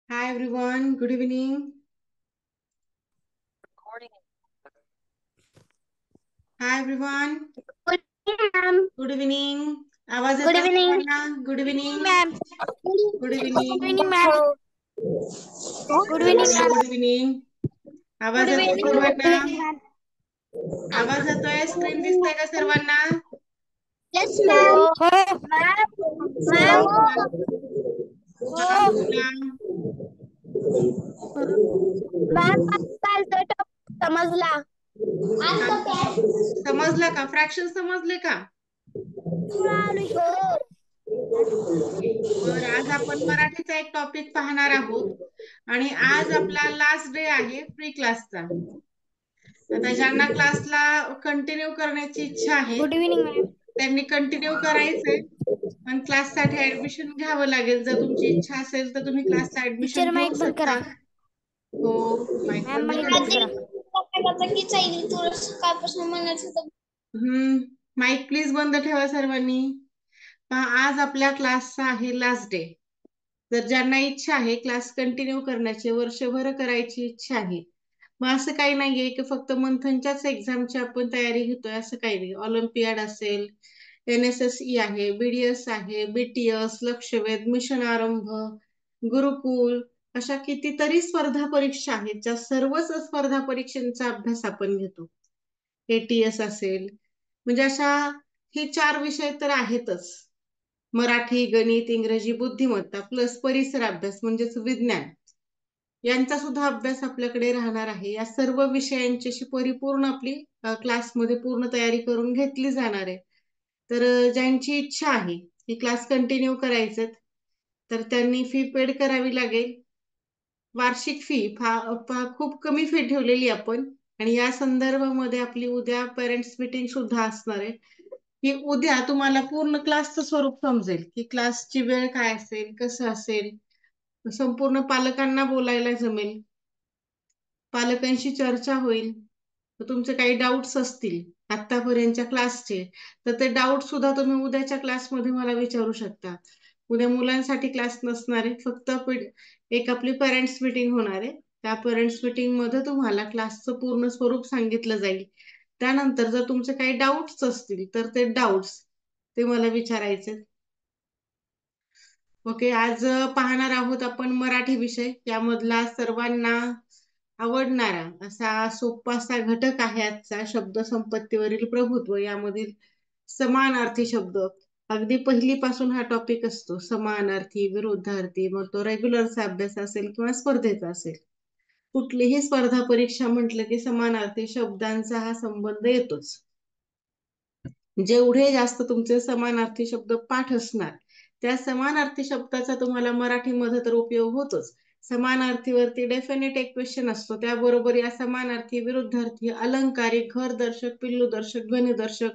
Hi everyone, good evening. Hi everyone, Good evening, ma'am. good evening. आवाज Good येतोय evening. सर्वांना? Good evening. Ma'am. Good Good evening. evening, ma'am. Good evening, सर्वांना ma'am. good evening. Good आवाज येतोय evening. सर्वांना? Good evening, ma'am. आवाज येतोय? Screen दिसतंय का सर्वांना? Yes, ma'am. हो मॅम. हो मॅम. का? हा, हो बोला. मॅम कालचा टॉपिक समजला. कालचं समजलं का? फ्रॅक्शन समजले का? हो. बरं, आज आपण मराठीचा एक टॉपिक पाहणार आहोत आणि आज आपला लास्ट डे आहे प्री क्लासचा. आता ज्यांना क्लासला कंटिन्यू करण्याची इच्छा आहे गुड इव्हिनिंग मॅम. त्यांनी कंटिन्यू करायचंय, पण क्लाससाठी ऍडमिशन घ्यावं लागेल. जर तुमची इच्छा असेल तर तुम्ही क्लासला ऍडमिशन टीचर घेऊ माईक बंद करा. शकता. हो, माईक मॅम बंद माईक बंद करते. करा. सकाळपासून म्हणत होतं. माईक प्लीज बंद ठेवा सर्वांनी. आज आपल्या क्लासचा आहे लास्ट डे. जर ज्यांना इच्छा आहे क्लास कंटिन्यू करण्याची, वर्षभर करायची इच्छा आहे, मग असं काही नाहीये की फक्त मंथनच्याच एक्झामची आपण तयारी घेतोय, असं काही नाही. ऑलिम्पियाड असेल, NSSE आहे, BDS आहे, BTS, लक्षवेध, मिशन आरंभ, गुरुकुल, अशा कितीतरी स्पर्धा परीक्षा आहेत, ज्या सर्वच स्पर्धा परीक्षांचा अभ्यास आपण घेतो. ATS असेल, म्हणजे अशा हे 4 विषय तर आहेतच. मराठी, गणित, इंग्रजी, बुद्धिमत्ता प्लस परिसर अभ्यास म्हणजेच विज्ञान, यांचा सुद्धा अभ्यास आपल्याकडे राहणार आहे. या सर्व विषयांची परिपूर्ण आपली क्लासमध्ये पूर्ण तयारी करून घेतली जाणार आहे. तर ज्यांची इच्छा आहे की क्लास कंटिन्यू करायचे तर त्यांनी फी पेड करावी लागेल. वार्षिक फी खूप कमी फी ठेवलेली आपण, आणि या संदर्भामध्ये आपली उद्या पेरेंट्स मीटिंग सुद्धा असणार आहे. की उद्या तुम्हाला पूर्ण क्लासचं स्वरूप समजेल की क्लासची वेळ काय असेल, कसं असेल, संपूर्ण पालकांना बोलायला जमेल, पालकांशी चर्चा होईल. तुमचे काही डाऊट्स असतील आतापर्यंतच्या क्लासचे, तर ते डाऊट सुद्धा तुम्ही उद्याच्या क्लासमध्ये मला विचारू शकता. उद्या मुलांसाठी क्लास नसणार आहे, फक्त एक आपली पेरेंट्स मीटिंग होणार आहे. त्या पेरेंट्स मीटिंग मध्ये तुम्हाला क्लासचं पूर्ण स्वरूप सांगितलं जाईल. त्यानंतर जर तुमचे काही डाऊट्स असतील तर ते डाऊट्स ते मला विचारायचे. ओके, आज पाहणार आहोत आपण मराठी विषय. यामधला सर्वांना आवडणारा असा सोपासा घटक आहे आजचा शब्दसंपत्तीवरील प्रभुत्व. यामधील समानार्थी शब्द अगदी पहिलीपासून हा टॉपिक असतो. समानार्थी, विरुद्धार्थी, मग तो रेग्युलरचा अभ्यास असेल किंवा स्पर्धेचा असेल. कुठलीही स्पर्धा परीक्षा म्हटलं की समानार्थी शब्दांचा हा संबंध येतोच. जेवढे जास्त तुमचे समानार्थी शब्द पाठ असणार, त्या समानार्थी शब्दाचा तुम्हाला मराठीमध्ये तर उपयोग होतोच. समानार्थीवरती डेफिनेट एक क्वेश्चन असतो. त्याबरोबर या समानार्थी, विरुद्धार्थी, अलंकारिक, घरदर्शक, पिल्लूदर्शक, ध्वनिदर्शक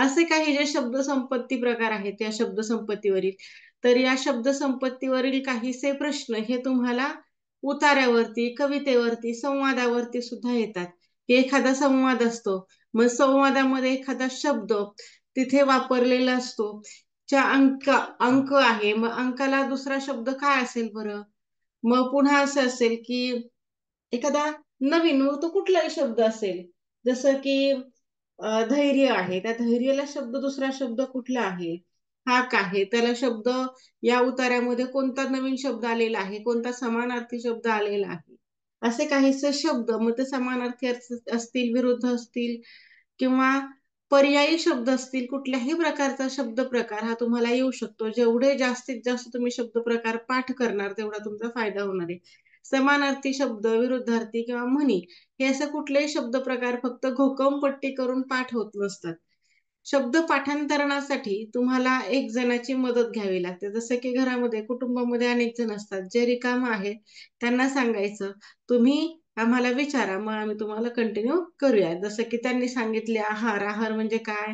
असे काही जे शब्दसंपत्ती प्रकार आहेत या शब्दसंपत्तीवरील, तर या शब्दसंपत्तीवरील काहीसे प्रश्न हे तुम्हाला उतार्यावरती, कवितेवरती, संवादावरती सुद्धा येतात. एखादा संवाद असतो, मग संवादामध्ये एखादा शब्द तिथे वापरलेला असतो. अंक अंक आहे, मग अंकाला दुसरा शब्द काय असेल बरं? मग पुन्हा असं असेल की एखादा नवीन, मग तो कुठलाही शब्द असेल, जसं की धैर्य आहे, त्या धैर्याला शब्द दुसरा शब्द कुठला आहे? हाक आहे, त्याला शब्द या उतार्यामध्ये कोणता नवीन शब्द आलेला आहे, कोणता समानार्थी शब्द आलेला आहे, असे काहीसे शब्द. मग ते समानार्थी असतील, विरुद्ध असतील किंवा पर्यायी शब्द असतील, कुठल्याही प्रकारचा शब्द प्रकार हा तुम्हाला येऊ शकतो. जेवढे जास्तीत जास्त तुम्ही शब्द प्रकार पाठ करणार तेवढा तुमचा फायदा होणार आहे. समानार्थी शब्द, विरुद्धार्थी किंवा म्हणी हे असे कुठलेही शब्द प्रकार फक्त घोकमपट्टी करून पाठ होत नसतात. शब्द पाठांतरणासाठी तुम्हाला एक जणाची मदत घ्यावी लागते. जसं की घरामध्ये, कुटुंबामध्ये अनेक जण असतात. जे रिकाम आहे त्यांना सांगायचं तुम्ही आम्हाला विचारा, मग आम्ही तुम्हाला कंटिन्यू करूया. जसं की त्यांनी सांगितले आहार, आहार म्हणजे काय,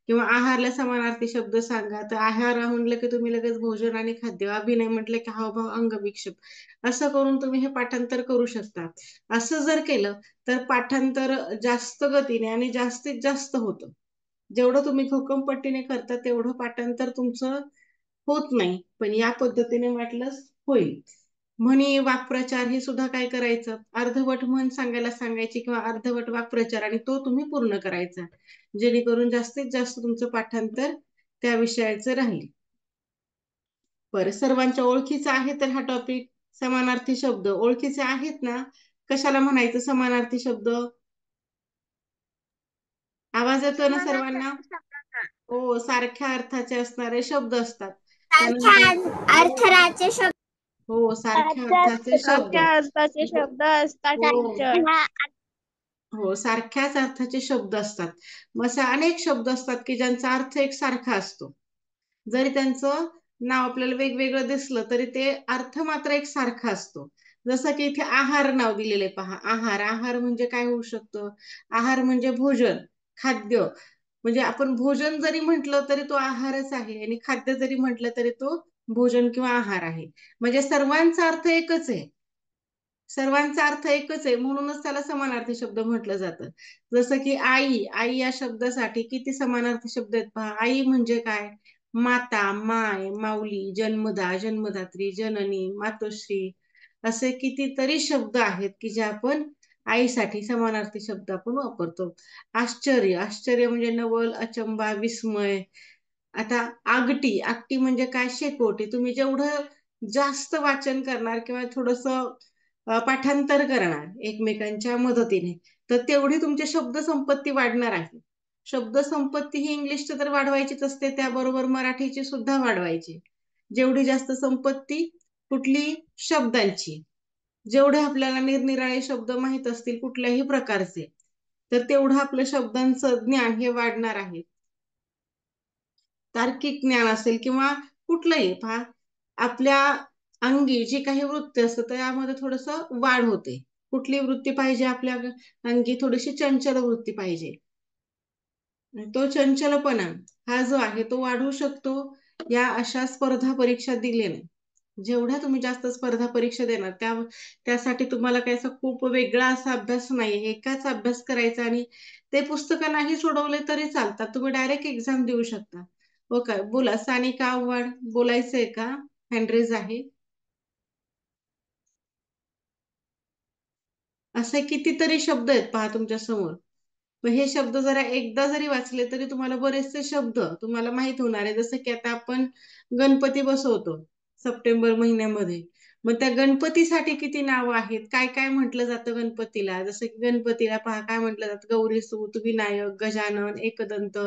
किंवा आहारला समानार्थी शब्द सांगा, तर आहार म्हणलं की तुम्ही लगेच भोजन आणि खाद्य, अभिनय म्हटलं की हावभाव, अंगविक्षेप, असं करून तुम्ही हे पाठांतर करू शकता. असं जर केलं तर पाठांतर जास्त गतीने आणि जास्तीत जास्त होतं. जेवढं तुम्ही घोकमपट्टीने करता तेवढं पाठांतर तुमचं होत नाही, पण या पद्धतीने वाटलंच होईल. म्हणी वाक्प्रचार हे सुद्धा काय करायचं, अर्धवट म्हण सांगायला सांगायची किंवा अर्धवट वाक्प्रचार आणि तो तुम्ही पूर्ण करायचा, जेणेकरून जास्तीत जास्त तुमचं पाठांतर त्या विषयाचं राहील. बरं, सर्वांच्या ओळखीचा आहे तर हा टॉपिक समानार्थी शब्द ओळखीचे आहेत ना? कशाला म्हणायचं समानार्थी शब्द? आवाज येतो ना सर्वांना? हो, सारख्या अर्थाचे असणारे शब्द असतात. त्यानंतर अर्थराचे शब्द हो, सारख्या अर्थाचे शब्द. अर्थाचे शब्द असतात हो टीचर. हो, सारख्याच अर्थाचे शब्द असतात. मग असे अनेक शब्द असतात की ज्यांचा अर्थ एकसारखा असतो. जरी त्यांचं नाव आपल्याला वेगवेगळं दिसलं तरी ते अर्थ मात्र एक सारखा असतो. जसं की इथे आहार नाव दिलेले पहा. आहार, आहार म्हणजे काय होऊ शकतं? आहार म्हणजे भोजन, खाद्य. म्हणजे आपण भोजन जरी म्हटलं तरी तो आहारच आहे आणि खाद्य जरी म्हटलं तरी तो भोजन किंवा आहार आहे. म्हणजे सर्वांचा अर्थ एकच आहे. सर्वांचा अर्थ एकच आहे, म्हणूनच त्याला समानार्थी शब्द म्हटलं जातं. जसं की आई, आई या शब्दासाठी किती समानार्थी शब्द आहेत पहा. आई म्हणजे काय? माता, माय, माऊली, जन्मदा, जन्मदात्री, जननी, मातोश्री, असे कितीतरी शब्द आहेत की जे आपण आईसाठी समानार्थी शब्द आपण वापरतो. आश्चर्य, आश्चर्य म्हणजे नवल, अचंबा, विस्मय. आता आगटी, आगटी म्हणजे काय? शेकोटी. तुम्ही जेवढं जास्त वाचन करणार किंवा थोडस पाठांतर करणार एकमेकांच्या मदतीने, तर तेवढी तुमची शब्द संपत्ती वाढणार आहे. शब्द संपत्ती ही इंग्लिशची तर वाढवायचीच असते, त्याबरोबर मराठीची सुद्धा वाढवायची. जेवढी जास्त संपत्ती कुठली? शब्दांची. जेवढे आपल्याला निरनिराळे शब्द माहित असतील कुठल्याही प्रकारचे, तर तेवढं आपलं शब्दांचं ज्ञान हे वाढणार आहे. तार्किक ज्ञान असेल किंवा कुठलंही पहा, आपल्या अंगी जी काही वृत्ती असतं त्यामध्ये थोडस वाढ होते. कुठली वृत्ती पाहिजे आपल्या अंगी? थोडीशी चंचल वृत्ती पाहिजे. तो चंचलपणा हा जो आहे तो वाढू शकतो या अशा स्पर्धा परीक्षा दिल्याने. जेवढ्या तुम्ही जास्त स्पर्धा परीक्षा देणार त्यासाठी तुम्हाला काय असं खूप वेगळा असा अभ्यास नाही, एकाच अभ्यास करायचा आणि ते पुस्तकं नाही सोडवले तरी चालतात, तुम्ही डायरेक्ट एक्झाम देऊ शकता. हो काय? बोला, सानिका आव्हाड बोलायचंय का? हँडरेज आहे. असे कितीतरी शब्द आहेत पहा तुमच्या समोर. मग हे शब्द जरा एकदा जरी वाचले तरी तुम्हाला बरेचसे शब्द तुम्हाला माहित होणार आहे. जसं की आता आपण गणपती बसवतो सप्टेंबर महिन्यामध्ये. मग त्या गणपतीसाठी किती नावं आहेत, काय काय म्हटलं जातं गणपतीला? जसं की गणपतीला पहा काय म्हटलं जातं: गौरीसूत, विनायक, गजानन, एकदंत,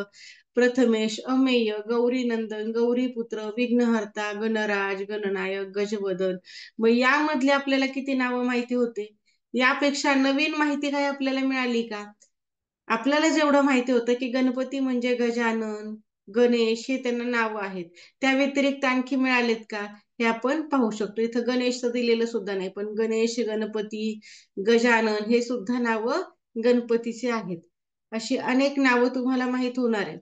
प्रथमेश, अमेय, गौरीनंदन, गौरीपुत्र, विघ्नहर्ता, गणराज, गणनायक, गजवदन. मग यामधले आपल्याला किती नावं माहिती होते? यापेक्षा नवीन माहिती काय आपल्याला मिळाली का? आपल्याला जेवढं माहिती होतं की गणपती म्हणजे गजानन, गणेश हे त्यांना नाव आहेत. त्या व्यतिरिक्त आणखी मिळालेत का? हे आपण पाहू शकतो. इथं गणेश दिलेलं सुद्धा नाही, पण गणेश, गणपती, गजानन हे सुद्धा नावं गणपतीची आहेत. अशी अनेक नावं तुम्हाला माहित होणार आहेत.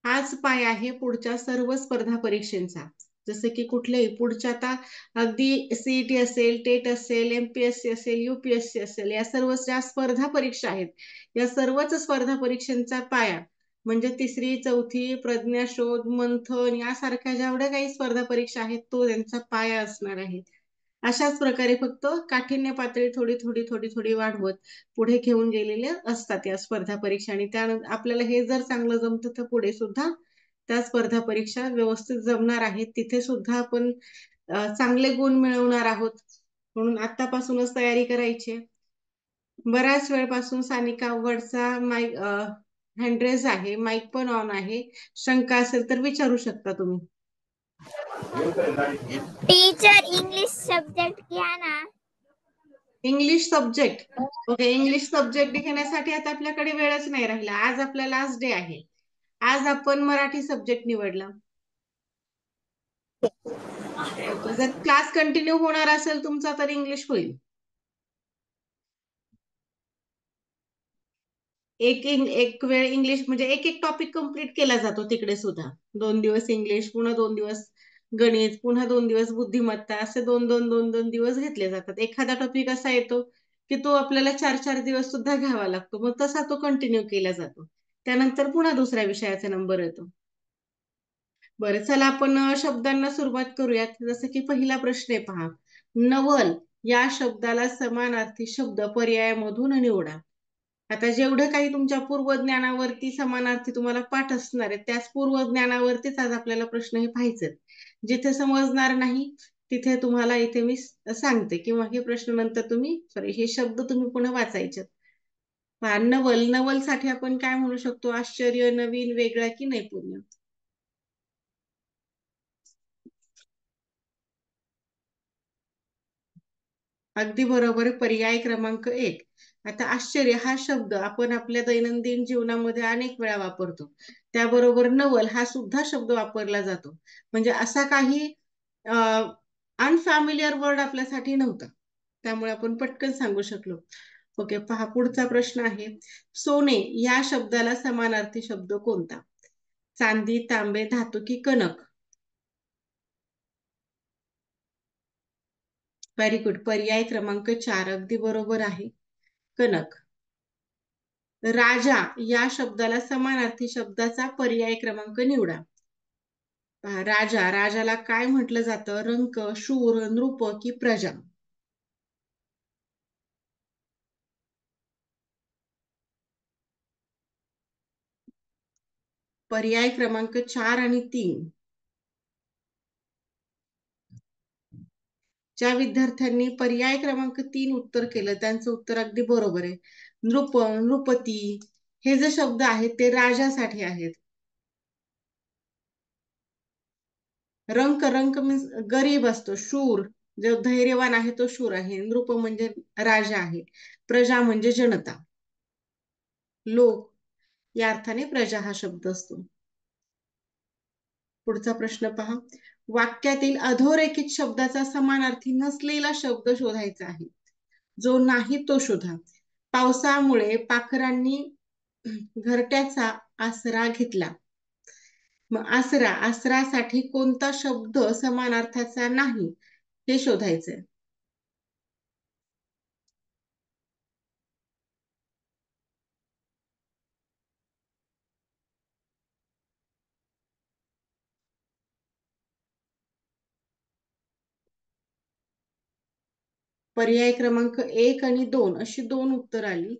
हाच पाय आहे पुढच्या सर्व स्पर्धा परीक्षांचा. जसं की कुठलेही पुढच्या आता अगदी सीईटी असेल, टेट असेल, एमपीएससी असेल, यूपीएससी असेल, या सर्व ज्या स्पर्धा परीक्षा आहेत, या सर्वच स्पर्धा परीक्षांचा पाया म्हणजे तिसरी, चौथी, प्रज्ञा शोध, मंथन यासारख्या जेवढ्या काही स्पर्धा परीक्षा आहेत तो त्यांचा पाया असणार आहे. अशाच प्रकारे फक्त काठिण्य पातळी थोडी थोडी थोडी थोडी वाढवत पुढे घेऊन गेलेले असतात या स्पर्धा परीक्षा. आणि त्यानंतर आपल्याला हे जर चांगलं जमतं तर पुढे सुद्धा त्या स्पर्धा परीक्षा व्यवस्थित जमणार आहेत, तिथे सुद्धा आपण चांगले गुण मिळवणार आहोत. म्हणून आतापासूनच तयारी करायची. बऱ्याच वेळपासून सानिका अवघडचा माईक हँडरेज आहे, माईक पण ऑन आहे. शंका असेल तर विचारू शकता तुम्ही. टीचर इंग्लिश सब्जेक्ट घ्या ना. English subject, okay. English subject घेण्यासाठी आता आपल्याकडे वेळच नाही राहिला. आज आपला लास्ट डे आहे. आज आपण मराठी सब्जेक्ट निवडला. ओके, जर क्लास कंटिन्यू होणार असेल तुमचा तर इंग्लिश होईल. एक वेळ इंग्लिश म्हणजे एक एक टॉपिक कम्प्लीट केला जातो तिकडे सुद्धा. 2 दिवस इंग्लिश, पुन्हा 2 दिवस गणित, पुन्हा 2 दिवस बुद्धिमत्ता, असे दोन दोन दोन दोन दिवस घेतले जातात. एखादा टॉपिक असा येतो की तो आपल्याला 4-4 दिवस सुद्धा घ्यावा लागतो, मग तसा तो कंटिन्यू केला जातो. त्यानंतर पुन्हा दुसऱ्या विषयाचा नंबर येतो. बरं, चला आपण शब्दांना सुरुवात करूयात. जसं की पहिला प्रश्न आहे पहा. नवल या शब्दाला समानार्थी शब्द पर्यायामधून निवडा. आता जेवढं काही तुमच्या पूर्वज्ञानावरती समानार्थी तुम्हाला पाठ असणार आहे, त्याच पूर्वज्ञानावरतीच आज आपल्याला प्रश्न हे पाहायचे. जिथे समजणार नाही तिथे तुम्हाला इथे मी सांगते, किंवा हे प्रश्न नंतर तुम्ही सॉरी हे शब्द तुम्ही पुन्हा वाचायचे. नवल, नवल साठी आपण काय म्हणू शकतो? आश्चर्य, नवीन, वेगळा की नैपुण्य. अगदी बरोबर, पर्याय क्रमांक 1. आता आश्चर्य हा शब्द आपण आपल्या दैनंदिन जीवनामध्ये अनेक वेळा वापरतो. त्याबरोबर नवल हा सुद्धा शब्द वापरला जातो. म्हणजे असा काही अनफॅमिलियर वर्ड आपल्यासाठी नव्हता, त्यामुळे आपण पटकन सांगू शकलो. ओके, पहा पुढचा प्रश्न आहे. सोने या शब्दाला समानार्थी शब्द कोणता? चांदी, तांबे, धातू की कनक? व्हेरी गुड, पर्याय क्रमांक 4 अगदी बरोबर आहे, कनक. राजा या शब्दाला समानार्थी शब्दाचा पर्याय क्रमांक निवडा. राजा, राजाला काय म्हटलं जातं? रंक, शूर, नृप की प्रजा? पर्याय क्रमांक 4 आणि 3. ज्या विद्यार्थ्यांनी पर्याय क्रमांक 3 उत्तर केलं त्यांचं उत्तर अगदी बरोबर आहे. नृप, नृपती हे जे शब्द आहेत ते राजासाठी आहेत. रंक, रंक मीन्स गरीब असतो. शूर जो धैर्यवान आहे तो शूर आहे. नृप म्हणजे राजा आहे. प्रजा म्हणजे जनता, लोक, या अर्थाने प्रजा हा शब्द असतो. पुढचा प्रश्न पहा. वाक्यातील अधोरेखित शब्दाचा समानार्थी नसलेला शब्द शोधायचा आहे. जो नाही तो शोधा. पावसामुळे पाखरांनी घरट्याचा आसरा घेतला. मग आसरा, आसरासाठी कोणता शब्द समानार्थाचा नाही हे शोधायचंय. पर्याय क्रमांक 1 आणि 2 अशी 2 उत्तर आली.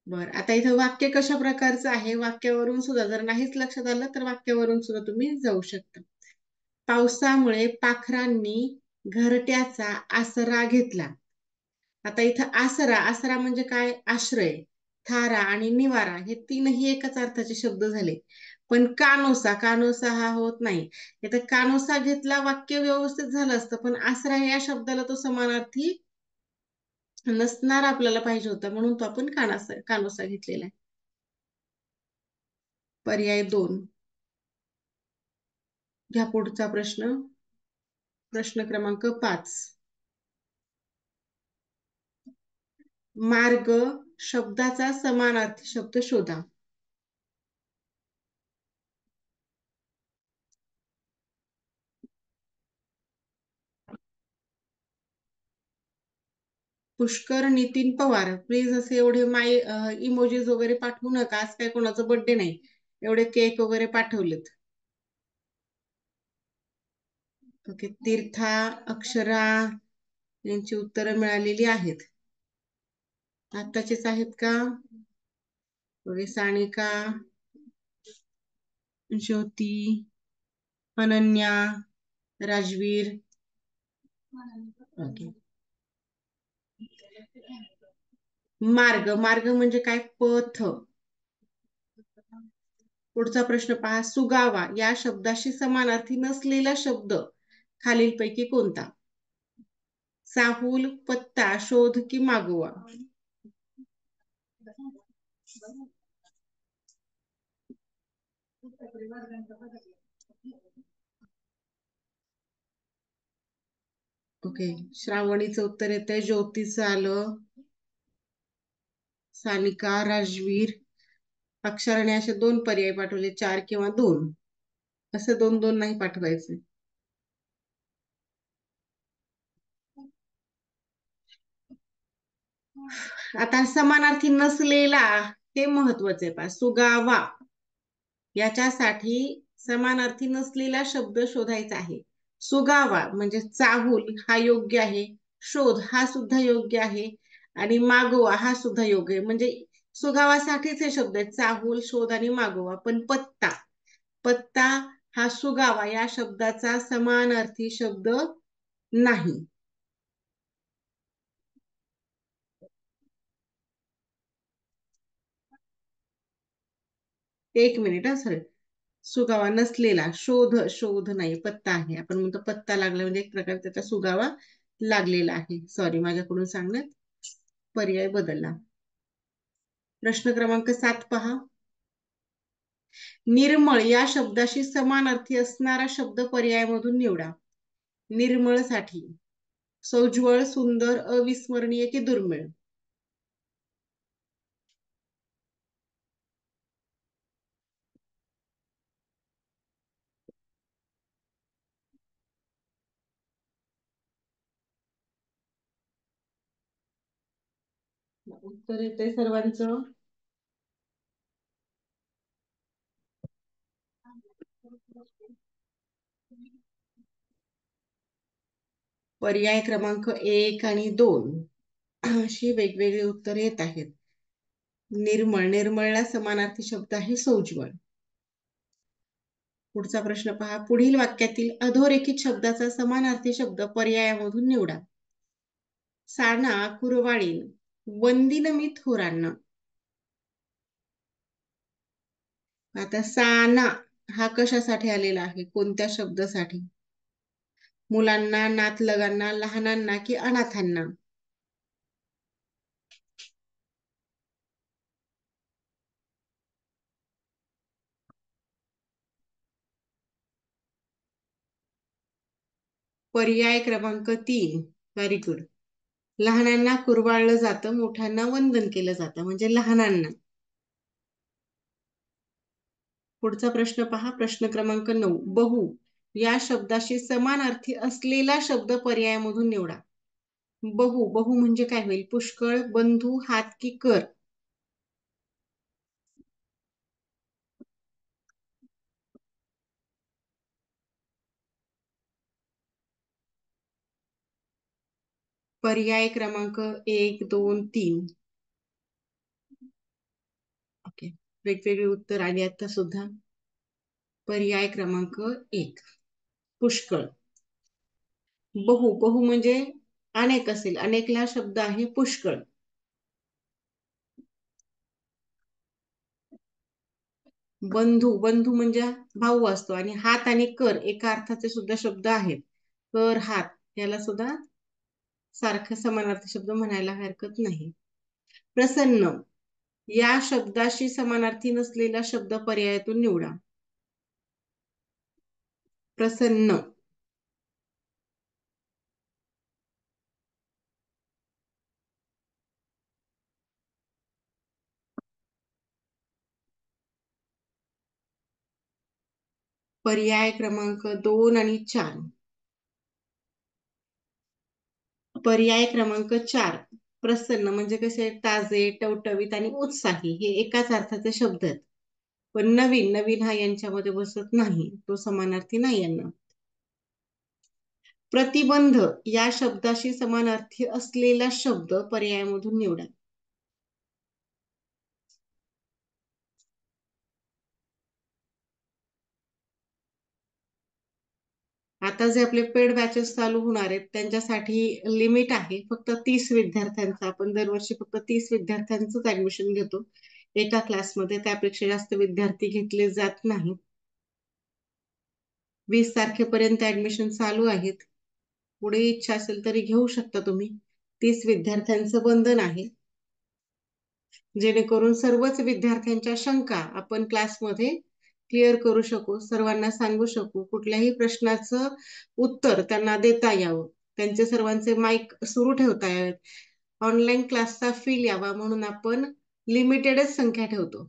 बर, आता इथं वाक्य कशा प्रकारचं आहे? वाक्यावरून सुद्धा जर नाहीच लक्षात आलं तर वाक्यावरून सुद्धा तुम्ही जाऊ शकता. पावसामुळे पाखरांनी घरट्याचा आसरा घेतला. आता इथं आसरा, आसरा म्हणजे काय? आश्रय. थारा आणि निवारा हे तीनही एकच अर्थाचे शब्द झाले. पण कानोसा, कानोसा हा होत नाही. इथं कानोसा घेतला वाक्य व्यवस्थित झालं असतं, पण आसरा या शब्दाला तो समानार्थी नसणार आपल्याला पाहिजे होता, म्हणून तो आपण कानोसा घेतलेला आहे. पर्याय 2. घ्या पुढचा प्रश्न. प्रश्न क्रमांक 5. मार्ग शब्दाचा समानार्थी शब्द शोधा. पुष्कर, नितीन पवार, प्लीज असे एवढे इमोजीज वगैरे पाठवू नका. आज काय कोणाचा बर्थडे नाही, एवढे केक वगैरे पाठवलेत. ओके, तीर्था, अक्षरा यांची उत्तरं मिळालेली आहेत. आत्ताचेच आहेत का? ओके, सानिका, ज्योती, अनन्या, राजवीर. ओके. मार्ग, मार्ग म्हणजे काय? पथ. पुढचा प्रश्न पहा. सुगावा या शब्दाशी समानार्थी नसलेला शब्द खालीलपैकी कोणता? साहूल, पत्ता, शोध की मागोवा? ओके, श्रावणीचं उत्तर येतंय. ज्योतीचं आलं. सानिका, राजवीर, अक्षराने असे 2 पर्याय पाठवले, 4 किंवा 2. असं 2-2 नाही पाठवायचे. आता समानार्थी नसलेला हे महत्वाचे पहा. सुगावा याच्यासाठी समानार्थी नसलेला शब्द शोधायचा आहे. सुगावा म्हणजे चाहूल हा योग्य आहे, शोध हा सुद्धा योग्य आहे आणि मागोवा हा सुद्धा योग्य आहे. म्हणजे सुगावासाठीच हे शब्द आहेत, चाहूल, शोध आणि मागोवा. पण पत्ता, पत्ता हा सुगावा या शब्दाचा समानार्थी शब्द नाही. एक मिनिट हा सर. सुगावा नसलेला, शोध, शोध नाही, पत्ता आहे. आपण म्हणतो पत्ता लागला म्हणजे एक प्रकार त्याचा सुगावा लागलेला आहे. सॉरी, माझ्याकडून सांगण्यात पर्याय बदलला. प्रश्न क्रमांक 7 पहा. निर्मळ या शब्दाशी समानार्थी असणारा शब्द पर्यायामधून निवडा. निर्मळ साठी सोज्वळ, सुंदर, अविस्मरणीय की दुर्मिळ? उत्तर येते सर्वांचं. पर्याय क्रमांक 1 आणि 2 अशी वेगवेगळी उत्तर येत आहेत. निर्मळ, निर्मळला समानार्थी शब्द आहे सोज्वळ. पुढचा प्रश्न पहा. पुढील वाक्यातील अधोरेखित शब्दाचा समानार्थी शब्द पर्यायामधून निवडा. साना कुरवाळीन, वंदिन मी थोरांना. आता साना हा कशासाठी आलेला आहे, कोणत्या शब्दासाठी? मुलांना, नातलगांना, लहानांना की अनाथांना? पर्याय क्रमांक 3. Very good. लहानांना कुरवाळलं जातं, मोठ्यांना वंदन केलं जातं, म्हणजे लहानांना. पुढचा प्रश्न पहा. प्रश्न क्रमांक 9. बहु या शब्दाशी समानार्थी असलेला शब्द पर्यायामधून निवडा. बहु, बहु म्हणजे काय होईल? पुष्कळ, बंधू, हात की कर? पर्याय क्रमांक 1, 2, 3. ओके, वेगवेगळी उत्तर आली आता सुद्धा. पर्याय क्रमांक 1 पुष्कळ. बहु, बहु म्हणजे अनेक असेल, अनेकला शब्द आहे पुष्कळ. बंधू, बंधू म्हणजे भाऊ असतो. आणि हात आणि कर एका अर्थाचे सुद्धा शब्द आहेत. कर, हात याला सुद्धा सारखं समानार्थी शब्द म्हणायला हरकत नाही. प्रसन्न या शब्दाशी समानार्थी नसलेला शब्द पर्यायातून निवडा. प्रसन्न. पर्याय क्रमांक 2 आणि 4. पर्याय क्रमांक 4. प्रसन्न म्हणजे कसे? ताजे, टवटवीत आणि उत्साही हे एकाच अर्थाचे शब्द आहेत. पण नवीन, नवीन हा यांच्यामध्ये बसत नाही, तो समानार्थी नाही यांना. प्रतिबंध या शब्दाशी समानार्थी असलेला शब्द पर्यायामधून निवडा. आता जे आपले पेड बॅचेस चालू होणार आहेत त्यांच्यासाठी लिमिट आहे फक्त 30 विद्यार्थ्यांचं. आपण दरवर्षी फक्त 30 विद्यार्थ्यांचंच ऍडमिशन घेतो एका क्लासमध्ये, त्यापेक्षा जास्त विद्यार्थी घेतले जात नाही. 20 तारखेपर्यंत ऍडमिशन चालू आहेत. पुढे इच्छा असेल तरी घेऊ शकता तुम्ही. 30 विद्यार्थ्यांचं बंधन आहे, जेणेकरून सर्वच विद्यार्थ्यांच्या शंका आपण क्लासमध्ये क्लिअर करू शकू, सर्वांना सांगू शकू, कुठल्याही प्रश्नाचं उत्तर त्यांना देता यावं, त्यांचे सर्वांचे माईक सुरू ठेवता यावेत. ऑनलाईन क्लासचा फील यावा म्हणून आपण लिमिटेडच संख्या ठेवतो.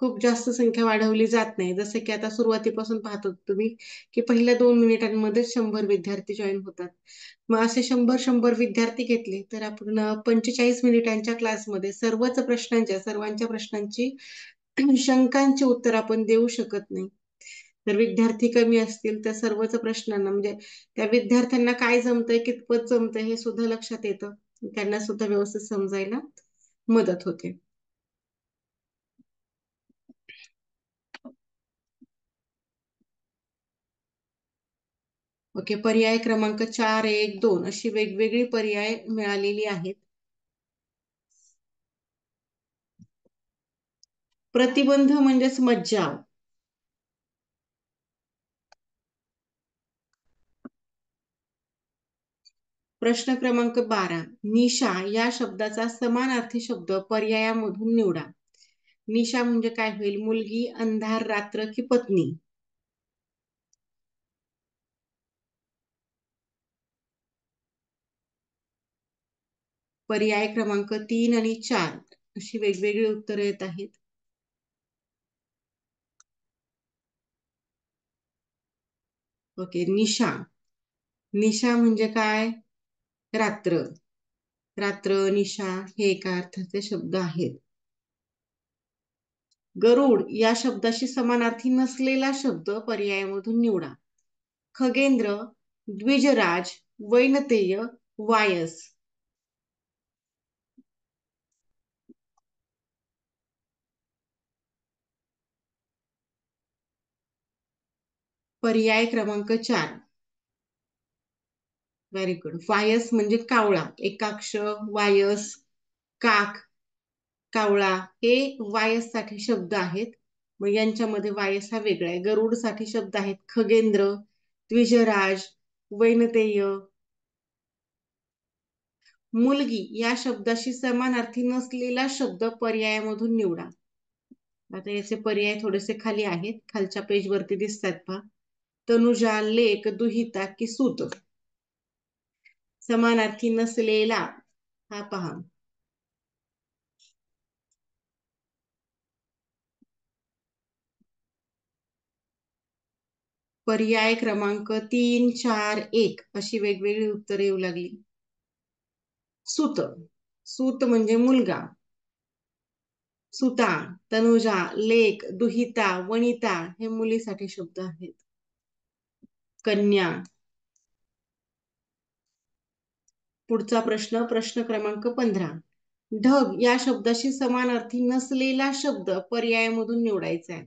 खूप जास्त संख्या वाढवली जात नाही. जसं की आता सुरुवातीपासून पाहतो तुम्ही की पहिल्या 2 मिनिटांमध्ये 100 विद्यार्थी जॉईन होतात. मग असे 100 विद्यार्थी घेतले तर आपण 45 मिनिटांच्या क्लासमध्ये सर्वांच्या प्रश्नांची शंकांची उत्तर आपण देऊ शकत नाही. जर विद्यार्थी कमी असतील तर सर्वच प्रश्नांना म्हणजे त्या विद्यार्थ्यांना काय जमतंय, कितपत जमतंय हे सुद्धा लक्षात येतं. त्यांना सुद्धा व्यवस्थित समजायला मदत होते. ओके, पर्याय क्रमांक 4, 1, 2 अशी वेगवेगळी पर्याय मिळालेली आहेत. प्रतिबंध म्हणजेच मज्जाव. प्रश्न क्रमांक 12, निशा या शब्दाचा समानार्थी शब्द पर्यायामधून निवडा. निशा म्हणजे काय होईल? मुलगी, अंधार, रात्र की पत्नी? पर्याय क्रमांक 3 आणि 4 अशी वेगवेगळी उत्तरं येत आहेत. ओके, निशा. निशा म्हणजे काय? रात्र. रात्र, निशा हे एका अर्थाचे शब्द आहेत. गरुड या शब्दाशी समानार्थी नसलेला शब्द पर्यायामधून निवडा. खगेंद्र, द्विजराज, वैनतेय, वायस. पर्याय क्रमांक 4. Very good. वायस म्हणजे कावळा. एकाक्ष, वायस, काक, कावळा हे वायस साठी शब्द आहेत. मग यांच्यामध्ये वायस हा वेगळा आहे. गरुड साठी शब्द आहेत खगेंद्र, द्विजराज, वैनतेय. मुलगी या शब्दाशी समानार्थी नसलेला शब्द पर्यायामधून निवडा. आता याचे पर्याय थोडेसे खाली आहेत, खालच्या पेज वरती दिसतात पहा. तनुजा, लेक, दुहिता की सूत? समानार्थी नसलेला हा पहा. पर्याय क्रमांक 3, 4, 1 अशी वेगवेगळी उत्तरे येऊ लागली. सूत. सूत म्हणजे मुलगा. सुता, तनुजा, लेक, दुहिता, वनिता हे मुलीसाठी शब्द आहेत. कन्या. पुढचा प्रश्न, प्रश्न क्रमांक 15. ढग या शब्दाशी समानार्थी नसलेला शब्द पर्यायामधून निवडायचा आहे.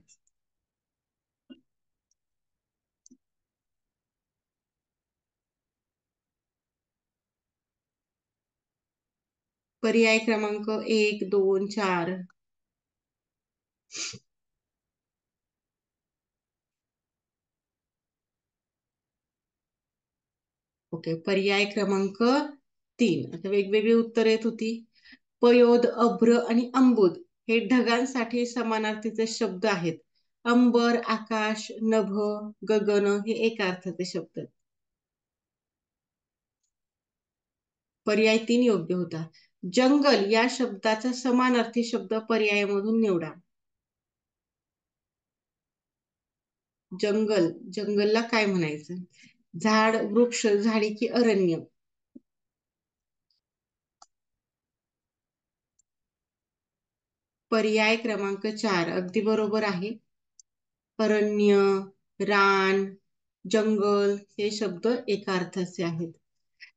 पर्याय क्रमांक 1, 2, 4. ओके, पर्याय क्रमांक 3. आता वेगवेगळी उत्तर येत होती. पयोद, अभ्र आणि अंबुद हे ढगांसाठी समानार्थीचे शब्द आहेत. अंबर, आकाश, नभ, गगन हे एका अर्थाचे शब्द आहेत. पर्याय 3 योग्य होता. जंगल या शब्दाचा समानार्थी शब्द पर्यायामधून निवडा. जंगल, जंगलला काय म्हणायचं? झाड, वृक्ष, झाडी की अरण्य? पर्याय क्रमांक 4 अगदी बरोबर आहे. अरण्य, रान, जंगल हे शब्द एका अर्थाचे आहेत.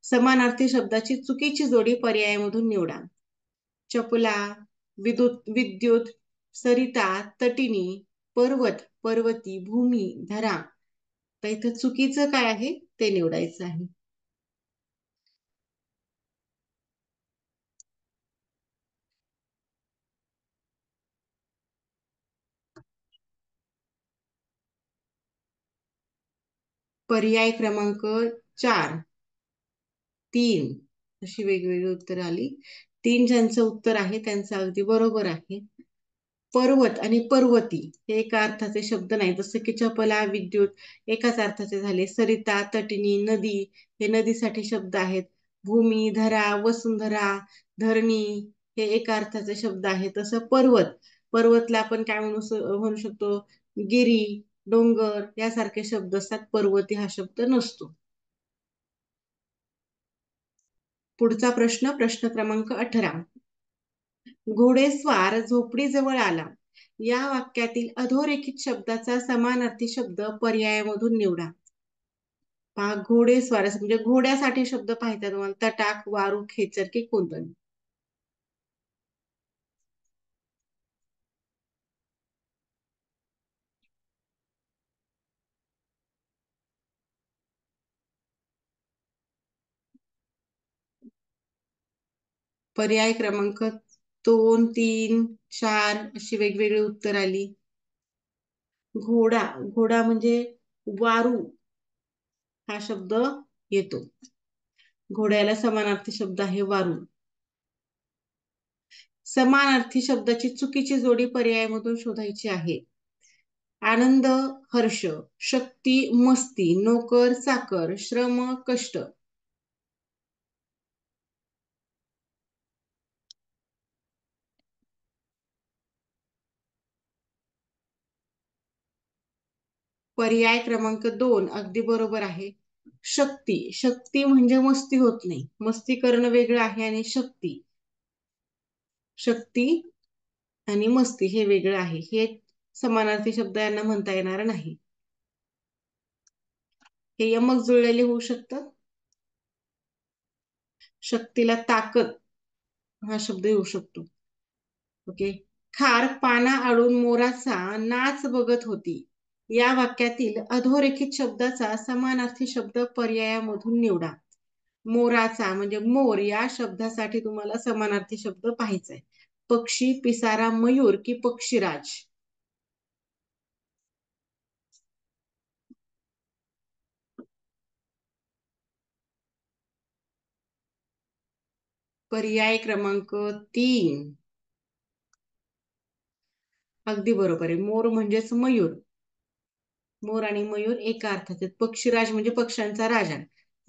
समानार्थी शब्दाची चुकीची जोडी पर्यायामधून निवडा. चपला, विद्युत, सरिता, तटिनी, पर्वत, पर्वती, भूमी, धरा. तर इथं चुकीचं काय आहे ते निवडायचं आहे. पर्याय क्रमांक 4, 3 अशी वेगवेगळी उत्तर आली. 3 ज्यांचं उत्तर आहे त्यांचं अगदी बरोबर आहे. पर्वत आणि पर्वती हे एका अर्थाचे शब्द नाही. जसं की चपला, विद्युत एकाच अर्थाचे झाले. सरिता, तटिनी, नदी हे नदीसाठी शब्द आहेत. भूमी, धरा, वसुंधरा, धरणी हे एका अर्थाचे शब्द आहेत. तसं पर्वत पर्वतला आपण काय म्हणू शकतो, गिरी, डोंगर यासारखे शब्द असतात. पर्वती हा शब्द नसतो. पुढचा प्रश्न, प्रश्न क्रमांक 18. घोडेस्वार झोपडीजवळ आला. या वाक्यातील अधोरेखित शब्दाचा समानार्थी शब्द पर्यायामधून निवडा. पहा, घोडेस्वार म्हणजे घोड्यासाठी शब्द पाहिजे तुम्हाला. तटाक, वारू, खेचर की कोंदण. पर्याय क्रमांक 2, 3, 4 अशी वेगवेगळी उत्तर आली. घोडा, घोडा म्हणजे वारू हा शब्द येतो. घोड्याला समानार्थी शब्द आहे वारू. समानार्थी शब्दाची चुकीची जोडी पर्यायामधून शोधायची आहे. आनंद, हर्ष, शक्ती, मस्ती, नोकर, चाकर, श्रम, कष्ट. पर्याय क्रमांक 2 अगदी बरोबर आहे. शक्ती, शक्ती म्हणजे मस्ती होत नाही. मस्ती करणं वेगळं आहे आणि शक्ती, शक्ती आणि मस्ती हे वेगळं आहे. हे समानार्थी शब्द यांना म्हणता येणार नाही. हे यमक जुळलेले होऊ शकतं. शक्तीला ताकद हा शब्द येऊ शकतो. ओके. खार पाना आडून मोराचा नाच बघत होती. या वाक्यातील अधोरेखित शब्दाचा समानार्थी शब्द पर्यायामधून निवडा. मोराचा म्हणजे मोर या शब्दासाठी तुम्हाला समानार्थी शब्द पाहायचा आहे. पक्षी, पिसारा, मयूर की पक्षीराज. पर्याय क्रमांक 3 अगदी बरोबर आहे. मोर म्हणजेच मयूर. मोर आणि मयूर एका अर्थाचे. पक्षीराज म्हणजे पक्ष्यांचा राजा,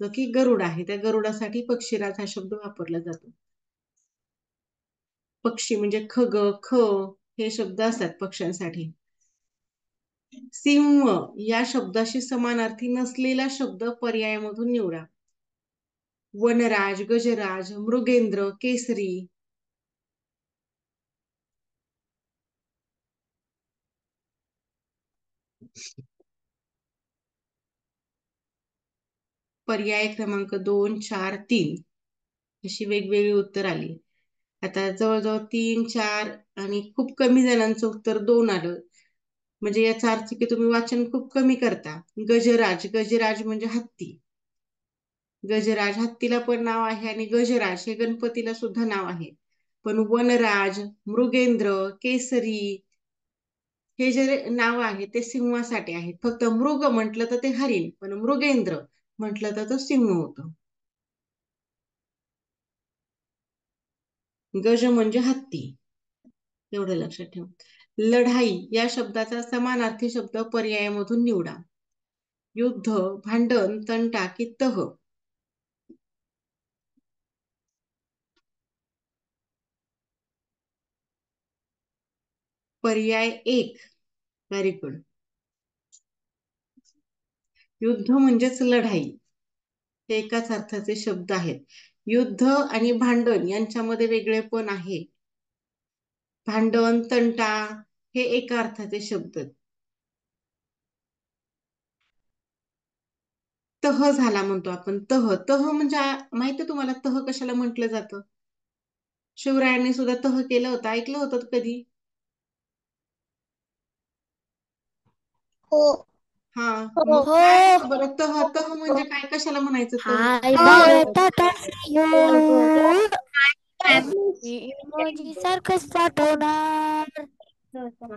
जो की गरुड आहे. त्या गरुडासाठी पक्षीराज हा शब्द वापरला जातो. पक्षी म्हणजे खग, ख हे शब्द असतात पक्ष्यांसाठी. सिंह या शब्दाशी समानार्थी नसलेला शब्द पर्यायामधून निवडा. वनराज, गजराज, मृगेंद्र, केसरी. पर्याय क्रमांक 2, 4, 3 अशी वेगवेगळी उत्तर आली. आता जवळजवळ 3, 4 आणि खूप कमी जणांचं उत्तर 2 आलं. म्हणजे याचा अर्थ की तुम्ही वाचन खूप कमी करता. गजराज, गजराज म्हणजे हत्ती. गजराज हत्तीला पण नाव आहे आणि गजराज हे गणपतीला सुद्धा नाव आहे. पण वनराज, मृगेंद्र, केसरी हे जे नाव आहे ते सिंहासाठी आहे. फक्त मृग म्हटलं तर ते हरिण, पण मृगेंद्र म्हटलं तर तो सिंह होतो. गज म्हणजे हत्ती, एवढं लक्षात ठेवा. लढाई या शब्दाचा समानार्थी शब्द पर्यायामधून निवडा. युद्ध, भांडण, तंटा की तह. पर्याय 1 व्हेरी गुड. युद्ध म्हणजेच लढाई, हे एकाच अर्थाचे शब्द आहेत. युद्ध आणि भांडण यांच्यामध्ये वेगळेपण आहे. भांडण, तंटा हे एका अर्थाचे शब्द. तह झाला म्हणतो आपण. तह, तह म्हणजे माहिती तुम्हाला तह कशाला म्हटलं जातं? शिवरायांनी सुद्धा तह केलं होतं, ऐकलं होतं कधी? हो. हा, हो. मग काय असतं बरं तह? तह म्हणजे काय, कशाला म्हणायचं तह? Hi, Bharata, you. Ma'am. Emoji circus पाठवणार.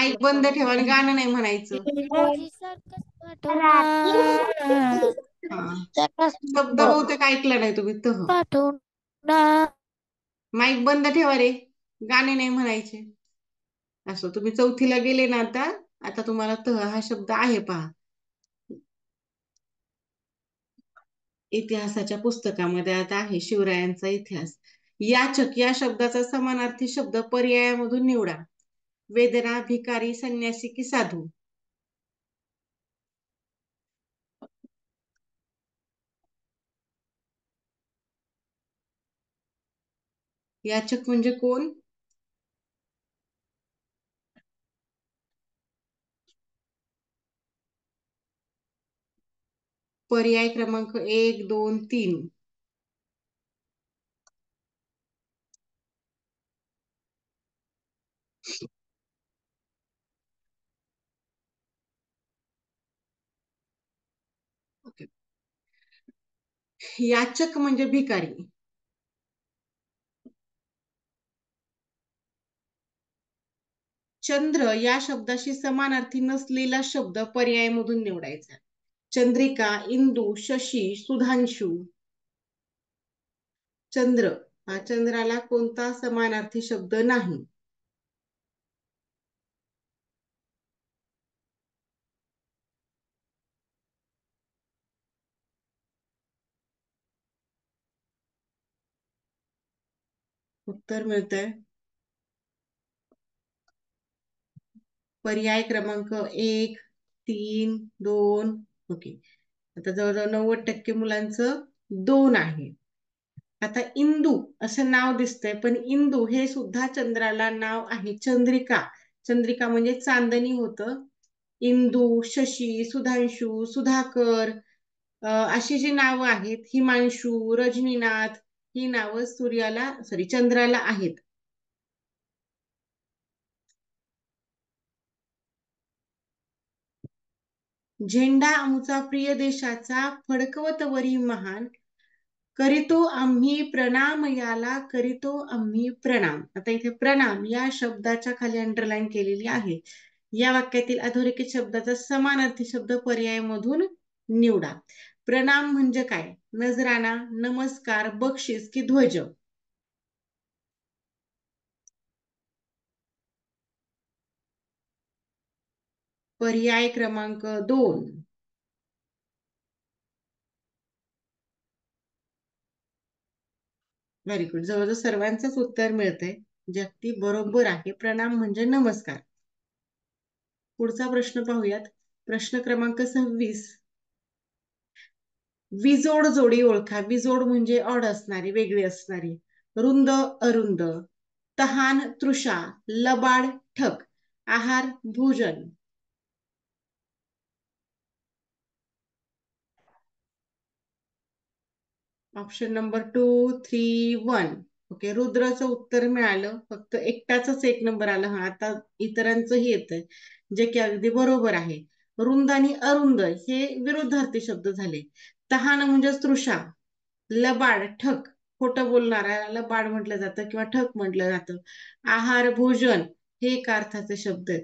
ऐक बंद ठेवा आणि गाणं नाही म्हणायचं. Emoji circus रात्री पाठवणार. हा, circus शब्द बहुतेक ऐकला नाही तुम्ही तह. पाठवणार. माईक बंद ठेवा रे, गाणे नाही म्हणायचे. असं तुम्ही चौथीला गेले ना आता, आता तुम्हाला तह हा शब्द आहे पहा. इतिहासाच्या पुस्तकामध्ये आता आहे शिवरायांचा इतिहास. याचक या शब्दाचा समानार्थी शब्द पर्यायामधून निवडा. वेदना, भिकारी, संन्यासी की साधू? याचक म्हणजे कोण? पर्याय क्रमांक 1, 2, 3. ओके. याचक म्हणजे भिकारी. चंद्र या शब्दाशी समानार्थी नसलेला शब्द पर्यायमधून निवडायचा. चंद्रिका, इंदू, शशी, सुधांशू. चंद्र हा चंद्राला कोणता समानार्थी शब्द नाही? उत्तर मिळतंय पर्याय क्रमांक 1, 3, 2. ओके. आता जवळजवळ 90% मुलांचं 2 आहे. आता इंदू असं नाव दिसतंय, पण इंदू हे सुद्धा चंद्राला नाव आहे. चंद्रिका, चंद्रिका म्हणजे चांदणी होतं. इंदू, शशी, सुधांशू, सुधाकर अशी जी नावं आहेत, हिमांशू, रजनीनाथ, ही नावं चंद्राला आहेत. झेंडा आमचा प्रिय देशाचा, फडकवत वरी महान, करीतो आम्ही प्रणाम याला, करीतो आम्ही प्रणाम. आता इथे प्रणाम या शब्दाच्या खाली अंडरलाईन केलेली आहे. या वाक्यातील अधोरेखित शब्दाचा समानार्थी शब्द पर्यायमधून निवडा. प्रणाम म्हणजे काय? नजराना, नमस्कार, बक्षीस की ध्वज? पर्याय क्रमांक 2. Very good. जवळजवळ सर्वांचंच उत्तर मिळतंय, जे अगदी बरोबर आहे. प्रणाम म्हणजे नमस्कार. पुढचा प्रश्न पाहूयात. प्रश्न क्रमांक 26. विजोड जोडी ओळखा. विजोड म्हणजे ऑड असणारी, वेगळी असणारी. रुंद, अरुंद, तहान, तृषा, लबाड, ठक, आहार, भोजन? Option number 2, 3, 1. ओके. रुद्राचं उत्तर मिळालं. फक्त एकटाच एक नंबर आला. हा, आता इतरांचंही येतंय, जे की अगदी बरोबर आहे. रुंद आणि अरुंद हे विरुद्धार्थी शब्द झाले. तहान म्हणजे तृषा, लबाड, ठक, खोटं बोलणारा लबाड म्हटलं जातं किंवा ठक म्हटलं जातं. आहार, भोजन हे एका अर्थाचे शब्द आहेत.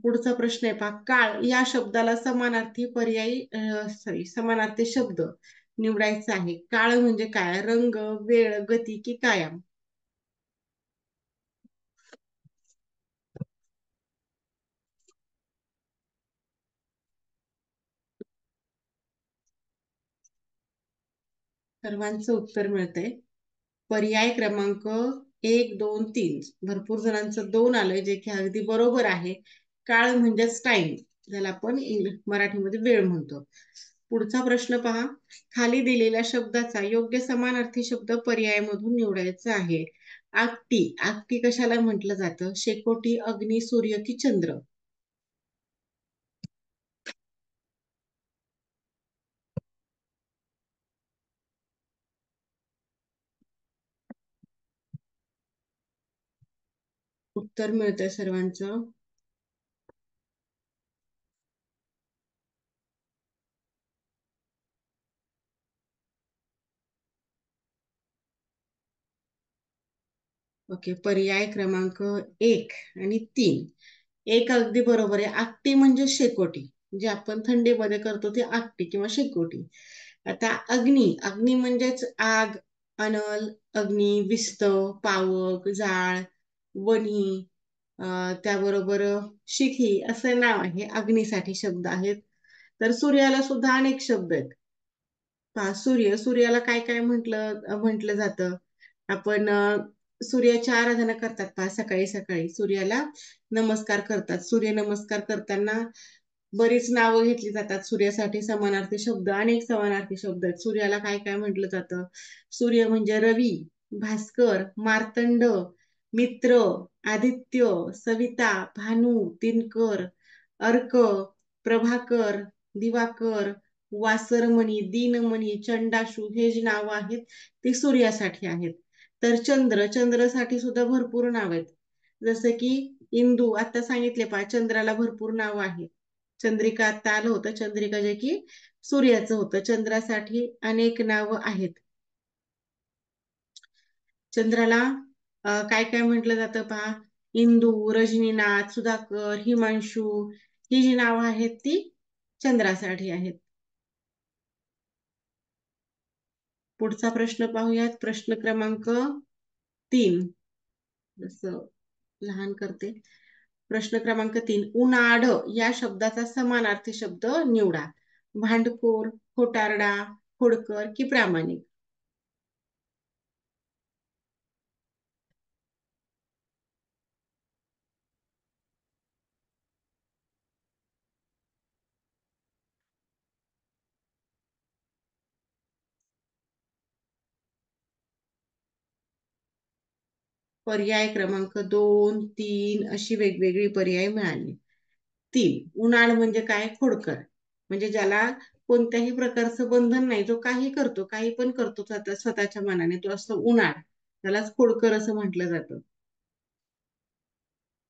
पुढचा प्रश्न आहे पहा. काळ या शब्दाला समानार्थी शब्द निवडायचा आहे. काळ म्हणजे काय? रंग, वेळ, गती की कायम? सर्वांचं उत्तर मिळतंय. पर्याय क्रमांक 1, 2, 3. भरपूर जणांचं 2 आलंय, जे की अगदी बरोबर आहे. काळ म्हणजेच टाइम, ज्याला आपण मराठीमध्ये वेळ म्हणतो. पुढचा प्रश्न पहा. खाली दिलेल्या शब्दाचा योग्य समानार्थी शब्द पर्यायमधून निवडायचा आहे. आगटी, आगटी कशाला म्हटलं जातं? शेकोटी, अग्नी, सूर्य की चंद्र? उत्तर मिळतंय सर्वांचं. ओके. पर्याय क्रमांक 1 आणि 3. एक अगदी बरोबर आहे. आगटी म्हणजे शेकोटी, जे आपण थंडीमध्ये करतो ते आगटी किंवा शेकोटी. आता अग्नी, अग्नी म्हणजेच आग, अनल, अग्नी, विस्त, पावक, जाळ, वन्ही, त्याबरोबर शिखी असं नाव आहे. अग्नीसाठी शब्द आहेत. तर सूर्याला सुद्धा अनेक शब्द आहेत. पहा, सूर्य, सूर्याला काय काय म्हटलं जातं? आपण सूर्याची आराधना करतात पहा, सकाळी सकाळी सूर्याला नमस्कार करतात. सूर्य नमस्कार करताना बरीच नावं घेतली जातात. सूर्यासाठी समानार्थी शब्द, अनेक समानार्थी शब्द आहेत. सूर्याला काय काय म्हटलं जातं? सूर्य म्हणजे रवी, भास्कर, मार्तंड, मित्र, आदित्य, सविता, भानू, दिनकर, अर्क, प्रभाकर, दिवाकर, वासरमणी, दीनमणी, चंडाशू हे जी नावं आहेत ती सूर्यासाठी आहेत. तर चंद्रासाठी सुद्धा भरपूर नाव आहेत. जसं की इंदू, आता सांगितले पहा, चंद्राला भरपूर नाव आहेत. चंद्रिका आता आलं होतं, चंद्रिका जे की सूर्याचं होतं. चंद्रासाठी अनेक नावं आहेत. चंद्राला काय काय म्हटलं जातं पहा, इंदू, रजनीनाथ, सुधाकर, हिमांशू ही जी नावं आहेत ती चंद्रासाठी आहेत. पुढचा प्रश्न पाहूयात, प्रश्न क्रमांक 3. जसं लहान करते. प्रश्न क्रमांक 3. उनाड या शब्दाचा समानार्थी शब्द निवडा. भांडखोर, खोटारडा, खोडकर की प्रामाणिक? पर्याय क्रमांक 2, 3 अशी वेगवेगळी पर्याय मिळाली. 3. उनाड म्हणजे काय? खोडकर, म्हणजे ज्याला कोणत्याही प्रकारचं बंधन नाही, जो काही करतो, काही पण करतो स्वतःच्या मनाने, तो असतो उनाड, त्यालाच खोडकर असं म्हटलं जातं.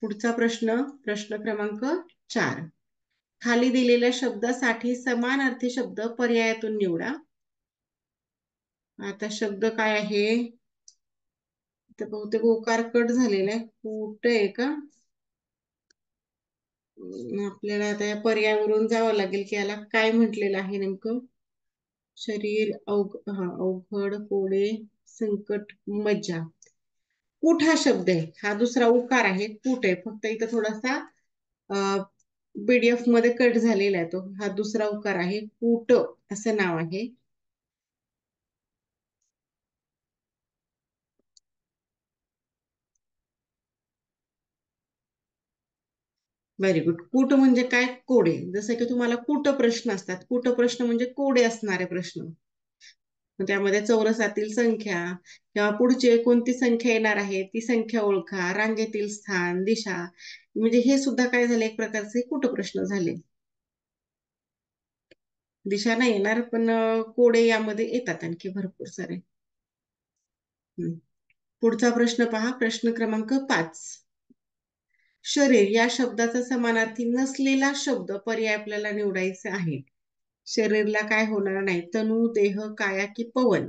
पुढचा प्रश्न, प्रश्न क्रमांक 4. खाली दिलेल्या शब्दासाठी समानार्थी शब्द पर्यायातून निवडा. आता शब्द काय आहे? तर बहुतेक उकार कट झालेला आहे. कुठं आहे का? आपल्याला आता या पर्यायावरून जावं लागेल की याला काय म्हटलेलं आहे नेमकं. शरीर, अवघड, कोडे, संकट, मज्जा. कूट हा शब्द आहे, हा दुसरा उकार आहे, कूट आहे. फक्त इथं थोडासा पीडीएफ मध्ये कट झालेला आहे, तो हा दुसरा उकार आहे, कूट असं नाव आहे. Very good. कूट म्हणजे काय? कोडे. जसं की तुम्हाला कूट प्रश्न असतात, कूट प्रश्न म्हणजे कोडे असणारे प्रश्न. त्यामध्ये चौरसातील संख्या किंवा पुढचे कोणती संख्या येणार आहे ती संख्या ओळखा, रांगेतील स्थान, दिशा, म्हणजे हे सुद्धा काय झाले, एक प्रकारचे कूट प्रश्न झाले. दिशा नाही येणार, पण कोडे यामध्ये येतात आणखी भरपूर सारे. पुढचा प्रश्न पहा, प्रश्न क्रमांक 5. शरीर या शब्दाचा समानार्थी नसलेला शब्द पर्याय आपल्याला निवडायचा आहे. शरीरला काय होणार नाही? तनू, देह, काया की पवन?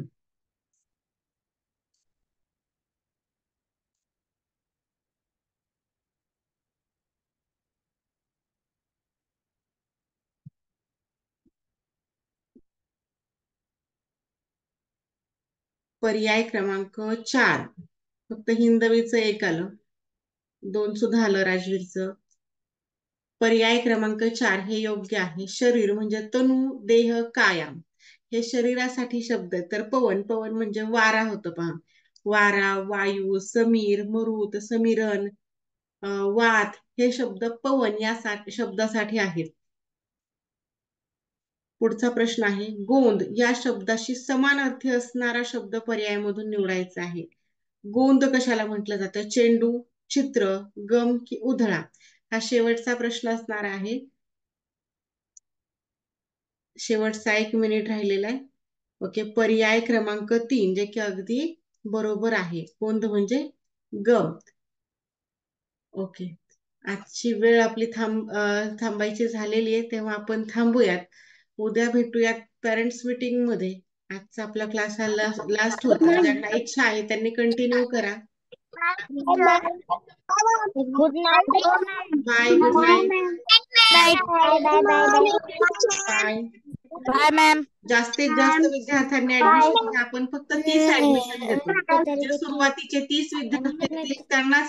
पर्याय क्रमांक 4. फक्त हिंदवीचं एक आलं, 2 सुद्धा आलं राजवीरचं. पर्याय क्रमांक 4 हे योग्य आहे. शरीर म्हणजे तनू, देह, काया हे शरीरासाठी शब्द आहेत. तर पवन, पवन म्हणजे वारा होतं पहा, वारा, वायू, समीर, मरुत, समीरण, वात हे शब्द पवन या शब्दासाठी आहेत. पुढचा प्रश्न आहे, गोंद या शब्दाशी समानार्थी असणारा शब्द पर्यायामधून निवडायचा आहे. गोंद कशाला म्हटलं जातं? चेंडू, चित्र, गम की उधळा? हा शेवटचा प्रश्न असणार आहे. शेवटचा 1 मिनिट राहिलेला आहे. ओके, पर्याय क्रमांक 3 जे की अगदी बरोबर आहे. गोंद म्हणजे गम. ओके, आजची वेळ आपली थांबायची झालेली आहे, तेव्हा आपण थांबूयात. उद्या भेटूयात पेरेंट्स मीटिंग मध्ये. आजचा आपला क्लास हा लास्ट होता. ज्यांना इच्छा आहे त्यांनी कंटिन्यू करा. Good night. Bye, good night. Bye bye bye bye. Bye ma'am. जास्तीत जास्त विद्यार्थ्यांनी ऍडमिशन घ्या. आपण फक्त 30 ऍडमिशन घेतो. जे सुरुवातीचे 30 विद्यार्थी आहेत त्यांना